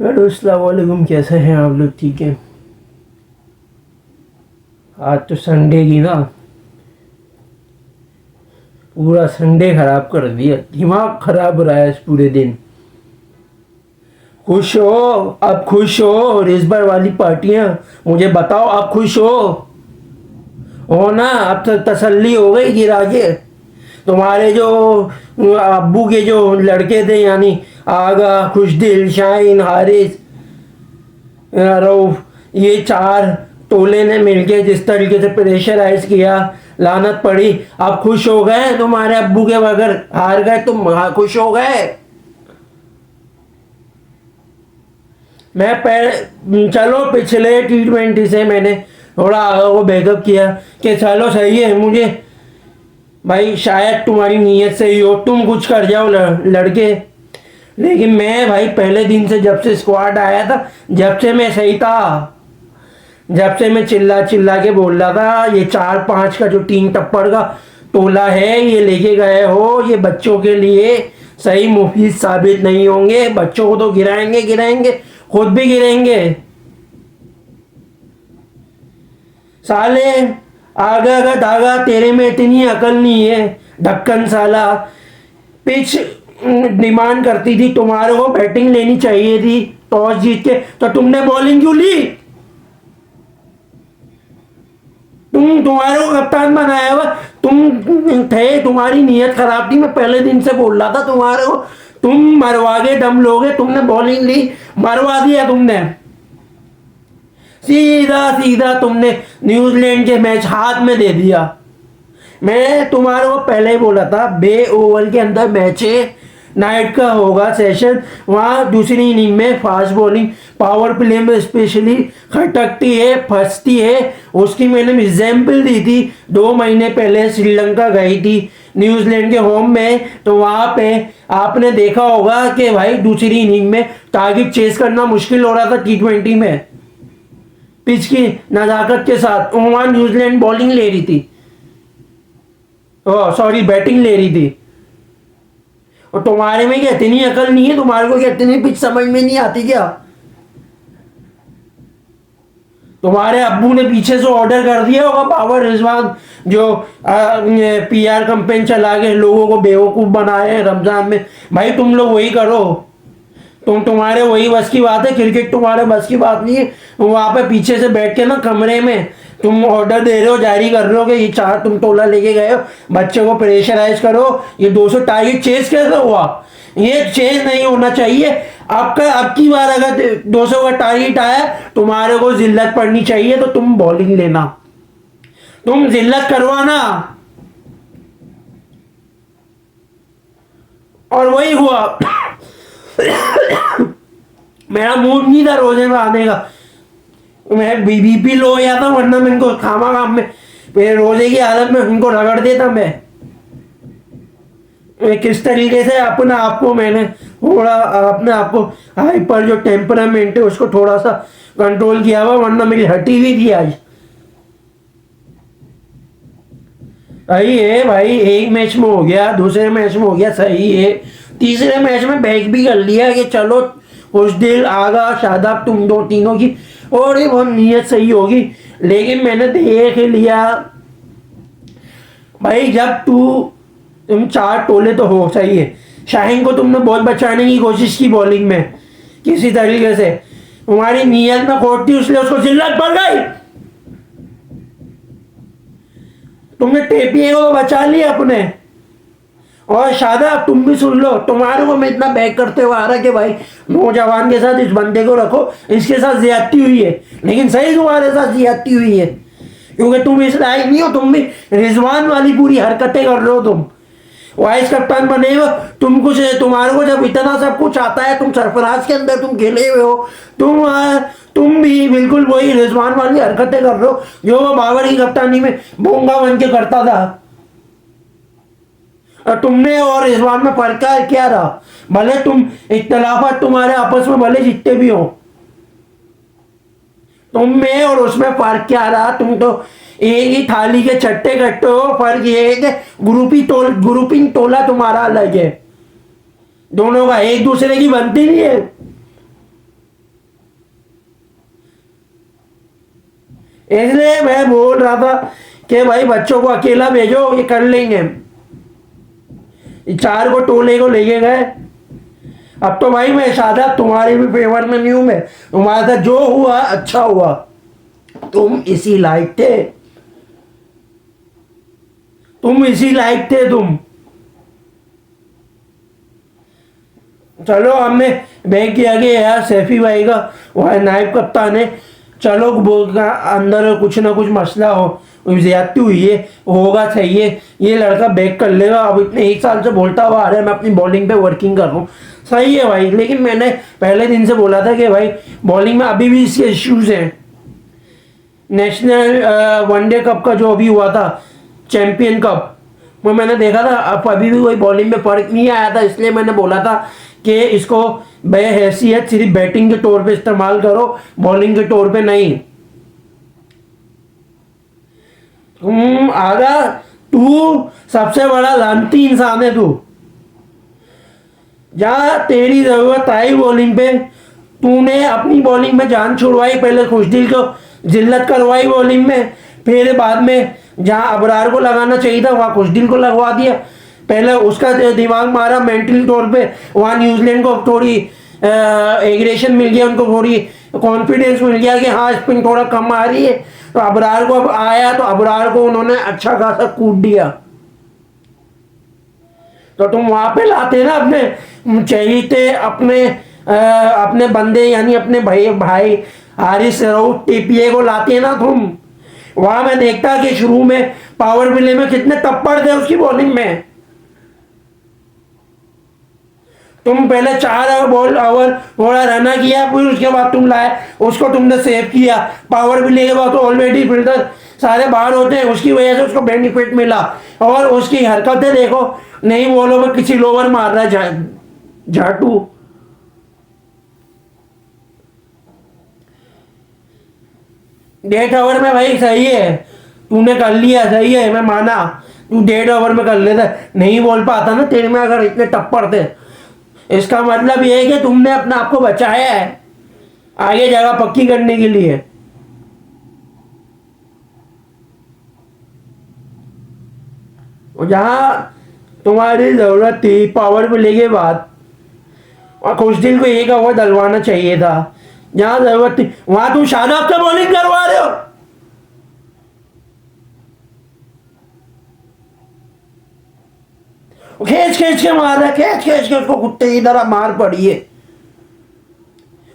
Hello अस्सलाम वालेकुम, कैसे हैं आप लोग? ठीक है। आज तो संडे की ना, पूरा संडे खराब कर दिया, दिमाग खराब हो रहा है इस पूरे दिन। खुश हो? अब खुश हो? और इस बार वाली पार्टियां, मुझे बताओ, आप खुश हो ना? अब तो तसल्ली हो गई गिरा के। तुम्हारे जो अब्बू के जो लड़के थे, यानी आगा, खुशदिल, शाहीन, हारिस, रऊफ, ये चार टोले ने मिलके जिस तरीके से प्रेशराइज किया, लानत पड़ी। आप खुश हो गए? तुम्हारे अब्बू के बगैर हार गए तुम, खुश हो गए? मैं चलो पिछले T20 से मैंने थोड़ा आगा को बैकअप किया कि चलो सही है, मुझे भाई शायद तुम्हारी नीयत सही हो, तुम कुछ कर जाओ लड़के। लेकिन मैं भाई पहले दिन से, जब से स्क्वाड आया था, जब से मैं सही था, जब से मैं चिल्ला चिल्ला के बोल रहा था, ये 4-5 का जो 3 टप्पड़ का टोला है, ये लेके गए हो, ये बच्चों के लिए सही मुफीद साबित नहीं होंगे। बच्चों को तो गिराएंगे गिराएंगे, खुद भी गिरेंगे साले। आगा का धागा, तेरे में इतनी अकल नहीं है ढक्कन साला। पिच डिमांड करती थी, तुम्हारे को बैटिंग लेनी चाहिए थी टॉस जीत के, तो तुमने बॉलिंग क्यों ली? तुम्हारे को कप्तान बनाया हुआ तुम थे, तुम्हारी नीयत खराब थी। मैं पहले दिन से बोल रहा था तुम्हारे को, तुम मरवा के दम लोगे। तुमने बॉलिंग ली, मरवा दिया तुमने। सीधा सीधा तुमने न्यूजीलैंड के मैच हाथ में दे दिया। मैं तुम्हारे को पहले ही बोला था, बे ओवल के अंदर मैच है, नाइट का होगा सेशन, वहाँ दूसरी इनिंग में फास्ट बॉलिंग पावर प्ले में स्पेशली खटकती है, फंसती है। उसकी मैंने एग्जाम्पल दी थी 2 महीने पहले, श्रीलंका गई थी न्यूजीलैंड के होम में, तो वहाँ पे आपने देखा होगा कि भाई दूसरी इनिंग में टारगेट चेस करना मुश्किल हो रहा था T20 में, पिच की नजाकत के साथ। वहाँ न्यूजीलैंड बॉलिंग ले रही थी, सॉरी बैटिंग ले रही थी। और तुम्हारे में क्या इतनी अकल नहीं है? तुम्हारे को क्या इतनी पिच समझ में नहीं आती क्या? तुम्हारे अब्बू ने पीछे से ऑर्डर कर दिया होगा, बाबर रिजवान जो PR कंपेन चला के लोगों को बेवकूफ बनाए रमजान में। भाई तुम लोग वही करो, तुम्हारे वही बस की बात है। क्रिकेट तुम्हारे बस की बात नहीं है। वहां पे पीछे से बैठ के ना कमरे में तुम ऑर्डर दे रहे हो, जारी कर रहे हो कि ये 4 तुम टोला लेके गए हो, बच्चे को प्रेशराइज करो। ये 200 टारगेट चेस कैसे हुआ? ये चेस नहीं होना चाहिए। आपका अब की बार अगर 200 का टारगेट आया, तुम्हारे को जिल्लत पड़नी चाहिए, तो तुम बॉलिंग लेना, तुम जिल्लत करवाना। और वही हुआ। मेरा मूड नहीं था रोजे में आने का, मैं BP लो गया था, वरना मैं इनको खामा खाम में मेरे रोजे की हालत में इनको रगड़ देता। मैं किस तरीके से अपने आप को मैंने थोड़ा, अपने आप को हाइपर जो टेम्परामेंट है उसको थोड़ा सा कंट्रोल किया हुआ, वरना मेरी हटी हुई थी आज। सही है भाई, एक मैच में हो गया, दूसरे मैच में हो गया, सही है। तीसरे मैच में बैक भी कर लिया कि चलो कुछ दिल आगा, शादाब तुम दो तीनों की और ये बहुत नीयत सही होगी। लेकिन मैंने देख लिया भाई, जब तुम 4 टोले तो हो, सही है। शाहीन को तुमने बहुत बचाने की कोशिश की बॉलिंग में किसी तरीके से, तुम्हारी नीयत में खोट थी, इसलिए उसको जिल्लत पड़ गई। तुमने टेपिए को बचा लिया अपने। और शादाब तुम भी सुन लो, तुम्हारे को मैं इतना बैक करते हुए आ रहा कि भाई नौजवान के साथ इस बंदे को रखो, इसके साथ ज्यादती हुई है। लेकिन सही तुम्हारे साथ ज्यादती हुई है, क्योंकि तुम इस लायक नहीं हो। तुम भी रिजवान वाली पूरी हरकतें कर रहे हो। तुम वाइस कप्तान बने हो, तुम कुछ, तुम्हारे को जब इतना सब कुछ आता है, तुम सरफराज के अंदर तुम खेले हुए हो, तुम भी बिल्कुल वही रिजवान वाली हरकतें कर रहे हो जो वो बाबर की कप्तानी में बोंगा बन के करता था। और तुमने और रिजवान में फर्क क्या रहा? भले तुम इख्तलाफात तुम्हारे आपस में भले जितने भी हो, तुम में और उसमें फर्क क्या रहा? तुम तो एक ही थाली के चट्टे कट्टे हो। फर्क ये है कि ग्रुपिंग टोला तुम्हारा अलग है, दोनों का एक दूसरे की बनती नहीं है। इसलिए मैं बोल रहा था कि भाई बच्चों को अकेला भेजो, ये कर लेंगे। 4 को टोले को लेके गए। अब तो भाई मैं शादा तुम्हारे भी फेवर में नहीं हूं, मैं तुम्हारे साथ जो हुआ अच्छा हुआ, तुम इसी लायक थे, तुम इसी लायक थे तुम। चलो हमने बैग किया कि यार सैफी भाई का वह नायब कप्तान है, चलो अंदर कुछ ना कुछ मसला हो, ज्यादती हुई है, होगा सही है, ये लड़का बैक कर लेगा। अब इतने 1 साल से बोलता हुआ आ रहा है मैं अपनी बॉलिंग पे वर्किंग कर रहा हूँ, सही है भाई। लेकिन मैंने पहले दिन से बोला था कि भाई बॉलिंग में अभी भी इसके इश्यूज हैं। नेशनल वनडे कप का जो अभी हुआ था, चैंपियन कप, वो मैंने देखा था, अब अभी भी कोई बॉलिंग में फर्क नहीं आया था। इसलिए मैंने बोला था कि इसको बेहैसियत सिर्फ बैटिंग के तौर पे इस्तेमाल करो, बॉलिंग के तौर पे नहीं। आगा तू सबसे बड़ा लानती इंसान है। तू जहां तेरी जरूरत आई बॉलिंग पे, तूने अपनी बॉलिंग में जान छुड़वाई, पहले खुशदिल को जिल्लत करवाई बॉलिंग में, फिर बाद में जहां अबरार को लगाना चाहिए था वहां खुशदिल को लगवा दिया। पहले उसका दिमाग मारा मेंटली तौर पे, वहां न्यूजीलैंड को थोड़ी एग्रेशन मिल गया, उनको थोड़ी कॉन्फिडेंस मिल गया कि हाँ स्पिन थोड़ा कम आ रही है, तो अबरार को अब आया तो अबरार को उन्होंने अच्छा खासा कूट दिया। तो तुम वहां पे लाते ना अपने चहेते अपने बंदे, यानी अपने भाई हारिस रऊफ टीपीए को लाते ना तुम, वहां मैं देखता कि शुरू में पावर प्ले में कितने टप्पड़ थे उसकी बॉलिंग में। तुम पहले 4 बॉल ओवर थोड़ा रना किया, फिर उसके बाद तुम लाए उसको, तुमने सेव किया। पावर प्ले के बाद तो ऑलरेडी फिल्टर सारे बाहर होते हैं, उसकी वजह से उसको बेनिफिट मिला। और उसकी हरकतें देखो, नहीं बॉलों में किसी लोवर मार रहा है झाटू। डेढ़ ओवर में भाई सही है, तूने कर लिया, सही है, मैं माना तू 1.5 ओवर में कर लेता, नहीं बोल पाता ना तेरे में अगर इतने टप्पड़ थे। इसका मतलब यह है कि तुमने अपने आप को बचाया है आगे जगह पक्की करने के लिए। और जहां तुम्हारी जरूरत थी पावर प्ले के बाद, और खुशदिल को 1 ओवर डलवाना चाहिए था। जहां जरूरत थी वहां तुम शादाब से बॉलिंग करवा रहे हो। खींच खींच के मार रहा, खींच खींच के उसको कुत्ते की तरह मार पड़ी है।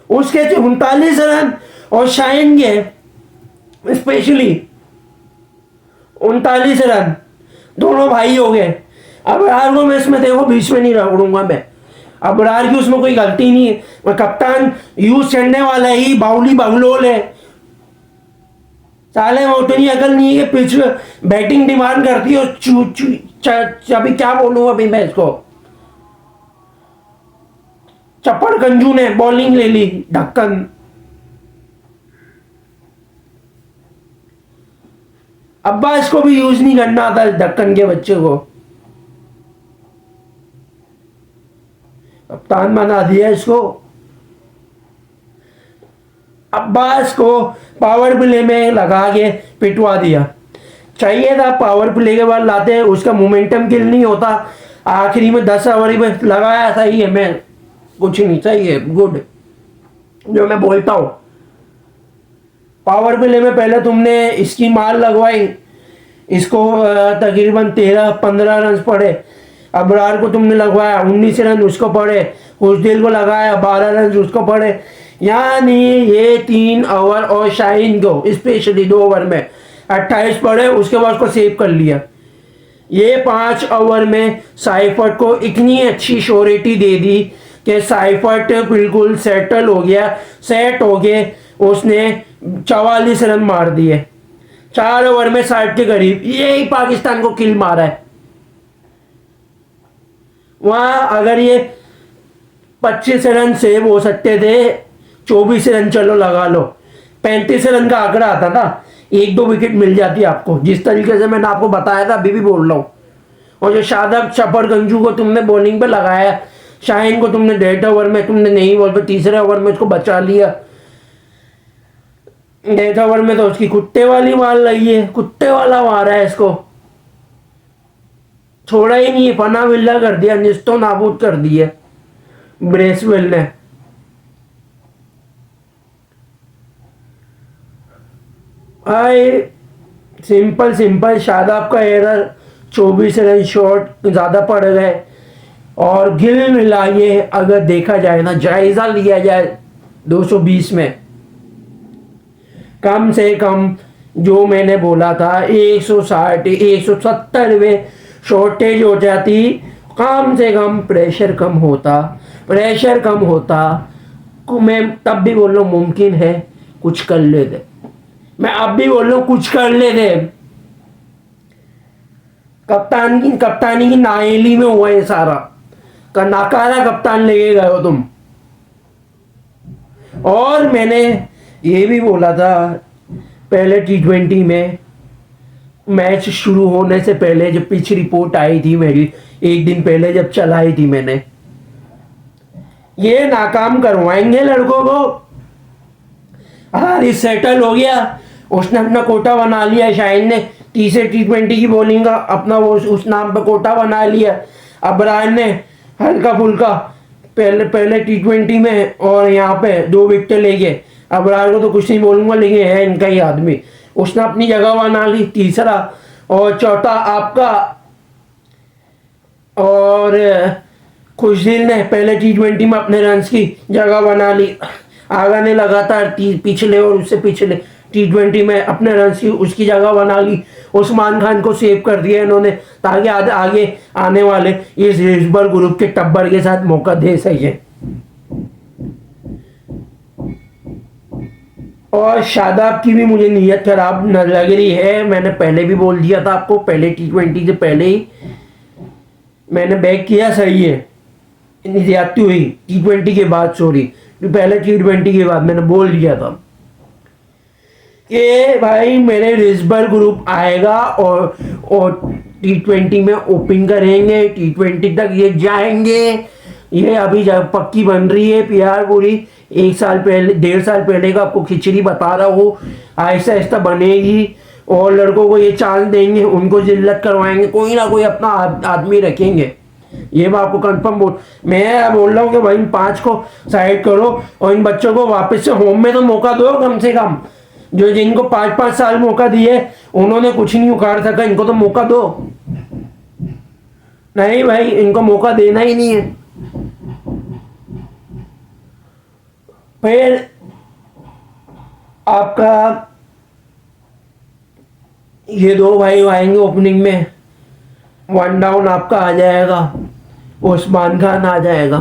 उसके 39 रन और शाइन के स्पेशली 39 रन, दोनों भाई हो गए। अबरार को मैं इसमें देखो बीच में नहीं रखूंगा मैं, अबरार की उसमें कोई गलती नहीं है। मैं कप्तान यूज करने वाला ही बाउली बंगलोल है, साले वो उतनी अकल नहीं है कि पिच बैटिंग डिमांड करती है। अभी क्या बोलूं अभी मैं इसको, चप्पड़ गंजू ने बॉलिंग ले ली ढक्कन। अब्बा इसको भी यूज नहीं करना आता ढक्कन के बच्चे को, कप्तान बना दिया इसको। अब्बास को पावर प्ले में लगा के पिटवा दिया। चाहिए था पावर प्ले के बाद लाते हैं, उसका मोमेंटम किल नहीं होता। आखिरी में 10 ओवर में लगाया, सही है, मैं कुछ नहीं, सही है, गुड। जो मैं बोलता हूं पावर प्ले में पहले तुमने इसकी मार लगवाई, इसको तकरीबन 13-15 रन पड़े। अबरार को तुमने लगवाया 19 रन उसको पड़े, खुशदिल को लगाया 12 रन उसको पड़े। यानी ये 3 ओवर और शाहीन को स्पेशली 2 ओवर में 28 पड़े, उसके बाद उसको सेव कर लिया। ये 5 ओवर में साइफर्ट को इतनी अच्छी श्योरिटी दे दी कि साइफर्ट बिल्कुल सेटल हो गया, सेट हो गए। उसने 44 रन मार दिए 4 ओवर में 60 के करीब। यही पाकिस्तान को किल मारा है। वहां अगर ये 25 रन सेव हो सकते थे, 24 रन चलो लगा लो, 35 रन का आंकड़ा आता था, 1-2 विकेट मिल जाती आपको, जिस तरीके से मैंने आपको बताया था, अभी भी बोल रहा हूं। और जो शादाब चप्पड़ गंजू को तुमने बॉलिंग पे लगाया, शाहीन को तुमने 1.5 ओवर में, तुमने नहीं बॉल पे 3रे ओवर में उसको बचा लिया। डेथ ओवर में तो उसकी कुत्ते वाली मार लगी है, कुत्ते वाला मारा है इसको, छोड़ा ही नहीं है, फना बिल्ला कर दिया, निस्तो नाबूद कर दिया ब्रेसवेल ने। भाई सिंपल सिंपल शादाब का एरर, 24 रन शॉट ज़्यादा पड़ गए। और गिल मिलाइए अगर देखा जाए ना, जायज़ा लिया जाए 220 में, कम से कम जो मैंने बोला था 160 170 में शॉर्टेज हो जाती, कम से कम प्रेशर कम होता, प्रेशर कम होता। मैं तब भी बोल रहा हूँ मुमकिन है कुछ कर लेते, मैं अब भी बोल रहा हूँ कुछ कर लेते। कप्तानी की नाइली में हुआ ये सारा, का नाकारा कप्तान लेके गए हो तुम। और मैंने ये भी बोला था पहले T20 में, मैच शुरू होने से पहले जब पिच रिपोर्ट आई थी मेरी, एक दिन पहले जब चलाई थी मैंने, ये नाकाम करवाएंगे लड़कों को। हारिस सेटल हो गया, उसने अपना कोटा बना लिया, शाहीन ने तीसरे T20 की बॉलिंग का अपना वो उस नाम पे कोटा बना लिया। अबरार ने हल्का फुल्का पहले T20 में और यहाँ पे 2 विकेट लेके, अबरार को तो कुछ नहीं बोलूँगा लेकिन है इनका ही आदमी, उसने अपनी जगह बना ली तीसरा। और चौथा आपका, और खुशदिल ने पहले T20 में अपने रन्स की जगह बना ली। आगा ने लगातार पिछले और उससे पिछले T20 में अपने रन्स की उसकी जगह बना ली। उस्मान खान को सेव कर दिया इन्होंने, ताकि आगे आने वाले इस रिजबर्ग ग्रुप के टब्बर के साथ मौका दे सके। और शादाब की भी मुझे नीयत खराब न लग रही है, मैंने पहले भी बोल दिया था आपको, पहले T20 से पहले ही मैंने बैक किया, सही है ज्यादती हुई T20 के बाद, सॉरी पहले T20 के बाद मैंने बोल दिया था कि भाई मेरे रिजबर्ग ग्रुप आएगा और T20 में ओपनिंग करेंगे, T20 तक ये जाएंगे। ये अभी पक्की बन रही है PR पूरी, 1 साल पहले 1.5 साल पहले का आपको खिचड़ी बता रहा हूँ, आहिस्ता आहिस्ता बनेगी और लड़कों को ये चांस देंगे, उनको जिल्लत करवाएंगे, कोई ना कोई अपना आदमी रखेंगे। ये मैं आपको कंफर्म मैं बोल रहा हूँ कि भाई इन 5 को साइड करो और इन बच्चों को वापस से होम में तो मौका दो कम से कम। जो जिनको 5-5 साल मौका दिए उन्होंने कुछ नहीं उखाड़ सका, इनको तो मौका दो। नहीं भाई, इनको मौका देना ही नहीं है। फिर आपका ये 2 भाई आएंगे ओपनिंग में, 1 डाउन आपका आ जाएगा, उस्मान खान आ जाएगा,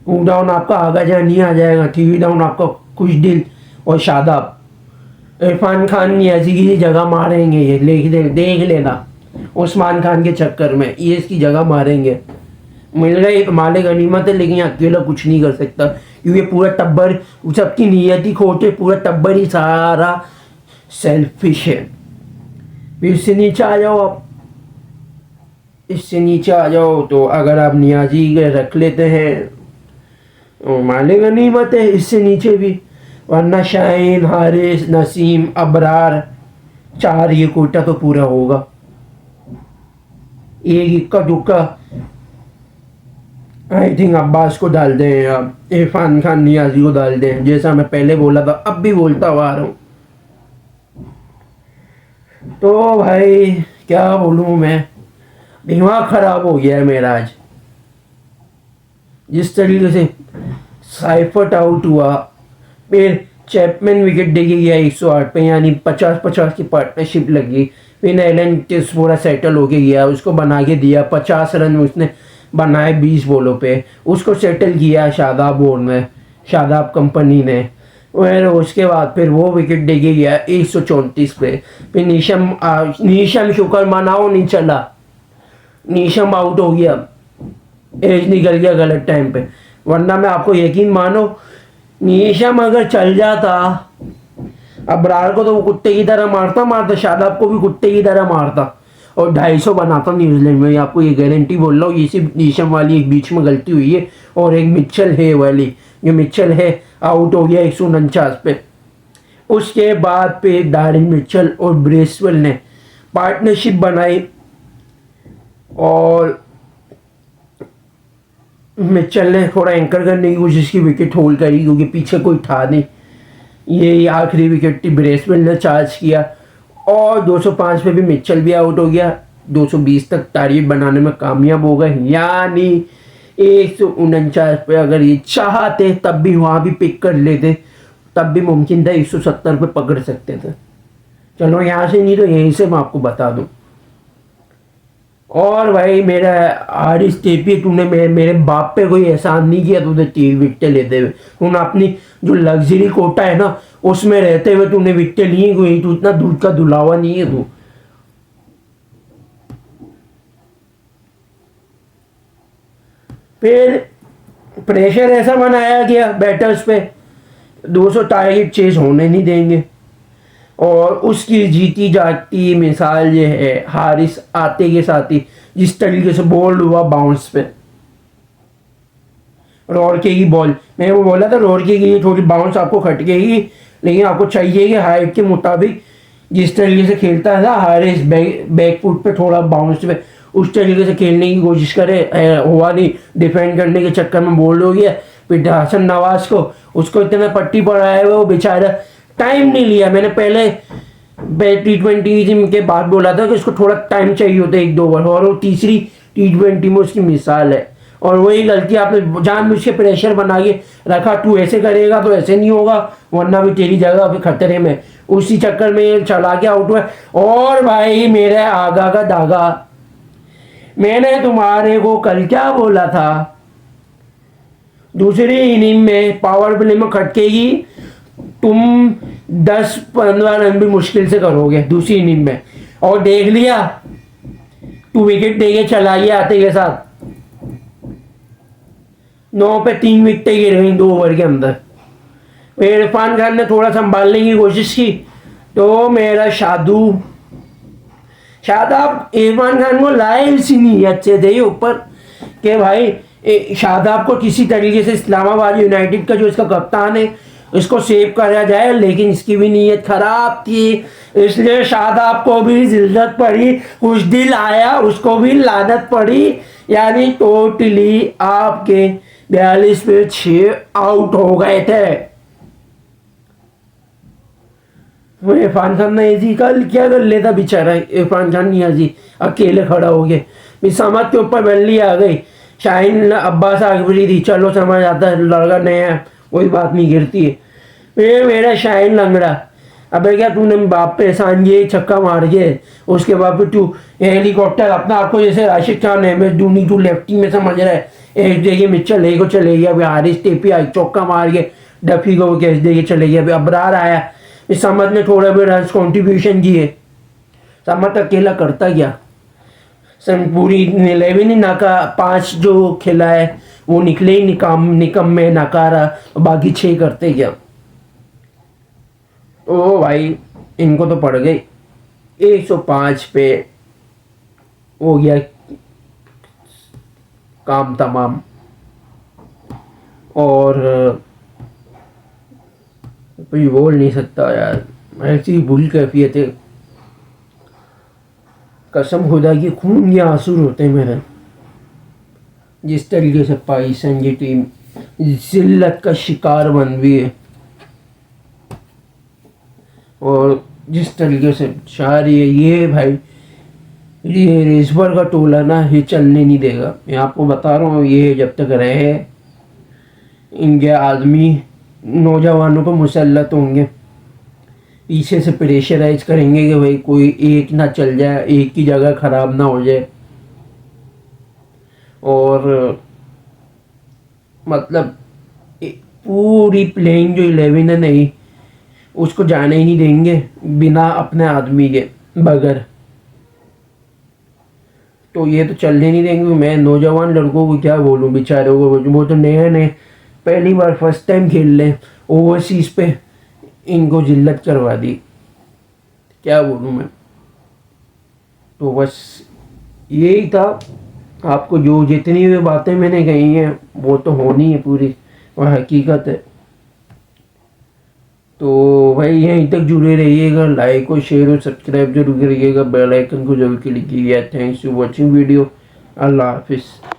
2 डाउन आपका आगा जानी आ जाएगा, 3 डाउन आपका खुशदिल और शादाब। इरफान खान नियाजी की जगह मारेंगे, ये देख लेना, उस्मान खान के चक्कर में ये इसकी जगह मारेंगे। मिल गई माले गनीमत है, लेकिन अकेला कुछ नहीं कर सकता क्योंकि पूरा टब्बर, सबकी नीयत ही खोटे, पूरा टब्बर ही सारा सेल्फिश है। फिर इससे नीचे आ जाओ आप, इससे नीचे आ जाओ तो अगर आप नियाजी के रख लेते हैं तो माले गनीमत है, इससे नीचे भी, वरना शाहीन, हारिस, नसीम, अबरार 4 ये कोटा तो पूरा होगा। एक इक्का दुक्का आई थिंक अब्बास को डाल दें या इरफान खान नियाजी को डाल दें, जैसा मैं पहले बोला था अब भी बोलता हुआ आ रहा हूँ। तो भाई क्या बोलूँ मैं, दिमाग खराब हो गया है मेरा आज। जिस तरीके से साइफर्ट आउट हुआ, फिर चैपमैन विकेट दे के गया 108 पे, यानी 50-50 की पार्टनरशिप लगी। फिर एलन टेस्ट पूरा सेटल होके गया, उसको बना के दिया, 50 रन उसने बनाए 20 बॉलों पे, उसको सेटल किया शादाब बोर्ड में, शादाब कंपनी ने। और उसके बाद फिर वो विकेट दे के गया 134 पे। फिर नीशम शुक्र मनाओ नहीं चला, नीशम आउट हो गया, एज निकल गया गलत टाइम पे। वरना मैं आपको यकीन मानो, नीशम अगर चल जाता, अबरार को तो वो कुत्ते की तरह मारता, शादाब को भी कुत्ते की तरह मारता और 250 बनाता न्यूजीलैंड में। आपको ये गारंटी बोल रहा हूँ। ये सिर्फ नीशम वाली एक बीच में गलती हुई है और एक मिचेल है वाली, जो मिचेल है आउट हो गया 149 पे। उसके बाद पे डैरेन मिचेल और ब्रेसवेल ने पार्टनरशिप बनाई और मिचेल ने थोड़ा एंकर करने की कोशिश की, विकेट होल्ड करी क्योंकि पीछे कोई था नहीं। ये आखिरी विकेट थी, ब्रेसवेल ने चार्ज किया और 205 पे भी मिचेल भी आउट हो गया। 220 तक टारगेट बनाने में कामयाब हो गए, यानी 149 पे अगर ये चाहते तब भी वहाँ भी पिक कर लेते, तब भी मुमकिन था 170 पे पकड़ सकते थे। चलो यहाँ से नहीं तो यहीं से मैं आपको बता दूं। और भाई मेरा हारिस टेपी, तूने मेरे बाप पे कोई एहसान नहीं किया, तूने 3 विकेटें लेते हुए। तूने अपनी जो लग्जरी कोटा है ना उसमें रहते हुए तूने विकेटें ली, कोई तू इतना दूध का दुलावा नहीं है तू। फिर प्रेशर ऐसा बनाया गया बैटर्स पे, 200 टारगेट चेज होने नहीं देंगे। और उसकी जीती जाती मिसाल ये है हारिस आते के साथ ही जिस तरीके से बोल्ड हुआ बाउंस पे, रॉर्के की बॉल, मैंने वो बोला था रॉर्के की थोड़ी बाउंस आपको खटकेगी, लेकिन आपको चाहिए कि हाइट के मुताबिक जिस तरीके से खेलता था हारिस बैक फुट पे थोड़ा बाउंस पे उस तरीके से खेलने की कोशिश करे, हुआ नहीं। डिफेंड करने के चक्कर में बोल्ड हो गया। फिर हसन नवाज को उसको इतना पट्टी पड़ा है, वो बेचारा टाइम नहीं लिया। मैंने पहले T20 के बाद बोला था कि उसको थोड़ा टाइम चाहिए होता है 1-2 ओवर, और वो तीसरी T20 में उसकी मिसाल है। और वही गलती आपने जानबूझ के प्रेशर बना के रखा, तू ऐसे करेगा तो ऐसे नहीं होगा वरना भी तेरी जगह पे खतरे में, उसी चक्कर में चला के आउट हुआ। और भाई मेरे आगा का दागा, मैंने तुम्हारे को कल क्या बोला था, दूसरी इनिंग में पावर प्ले में खटकेगी, तुम 10-15 रन भी मुश्किल से करोगे दूसरी इनिंग में। और देख लिया, तू विकेट देके चला गया आते के साथ, 9 पे 3 विकेटें गिर गई 2 ओवर के अंदर। फिर इरफान खान ने थोड़ा संभालने की कोशिश की तो मेरा शादाब इरफान खान को लाए इसी नहीं अच्छे थे ऊपर कि भाई शादाब को किसी तरीके से इस्लामाबाद यूनाइटेड का जो इसका कप्तान है इसको सेव करा जाए, लेकिन इसकी भी नीयत खराब थी, इसलिए शादाब को भी जिल्लत पड़ी, कुछ दिल आया उसको भी लानत पड़ी, यानी टोटली आपके 42 पे 6 आउट हो गए थे। वो इरफान खान ने ऐसी कल क्या कर लेता बेचारा, इरफान खान नियाजी अकेले खड़ा हो गए, समझ के ऊपर बल्ली आ गई, शाहीन अब्बास आगबरी थी, चलो समझ आता है लड़का नया कोई बात नहीं गिरती है। फिर मेरा शाहीन लंगड़ा, अबे क्या तूने बाप पे एहसान ये छक्का मार के उसके बाद फिर तू हेलीकॉप्टर अपना आपको जैसे राशिद खान है मैं दूनी तू लेफ्टी में समझ रहा है, एक जगह मिचेल ले को चले गया, अभी हारिस टेपी आई चौका मार के डफी को कैच दे के चले गया, अभी अबरार आया, इस समझ ने थोड़े भी रन कॉन्ट्रीब्यूशन किए। समझ अकेला करता क्या, पूरी 11 नाका 5 जो खेला है वो निकले ही निकम में नकारा, बाकी 6 करते क्या। तो भाई इनको तो पड़ गई 105 पे हो गया काम तमाम। और कोई बोल नहीं सकता यार, ऐसी बुरी कैफियत है, कसम खुदा की खून के आंसू होते हैं मेरे। जिस तरीके से पाकिस्तान की टीम जिल्लत का शिकार बन गई है और जिस तरीके से चाह रही है, ये भाई ये रेसबर का टोला ना ये चलने नहीं देगा। मैं आपको बता रहा हूँ, ये जब तक रहे इनके आदमी नौजवानों को मुसल्लत होंगे, पीछे से प्रेशराइज करेंगे कि भाई कोई एक ना चल जाए, एक की जगह ख़राब ना हो जाए, और मतलब पूरी प्लेइंग जो 11 है नहीं उसको जाने ही नहीं देंगे बिना अपने आदमी के बगैर, तो ये तो चलने नहीं देंगे। मैं नौजवान लड़कों को क्या बोलूँ बेचारों को, वो तो नए नए पहली बार फर्स्ट टाइम खेल लें ओवरसीज़ पे, इनको जिल्लत करवा दी, क्या बोलूँ मैं। तो बस यही था, आपको जो जितनी भी बातें मैंने कही हैं वो तो होनी है पूरी, वह हकीकत है। तो तो भाई यहीं तक जुड़े रहिएगा, लाइक और शेयर और सब्सक्राइब जरूर करिएगा, बेल आइकन को जरूर क्लिक कीजिएगा। Thanks for watching video. अल्लाह हाफिज़।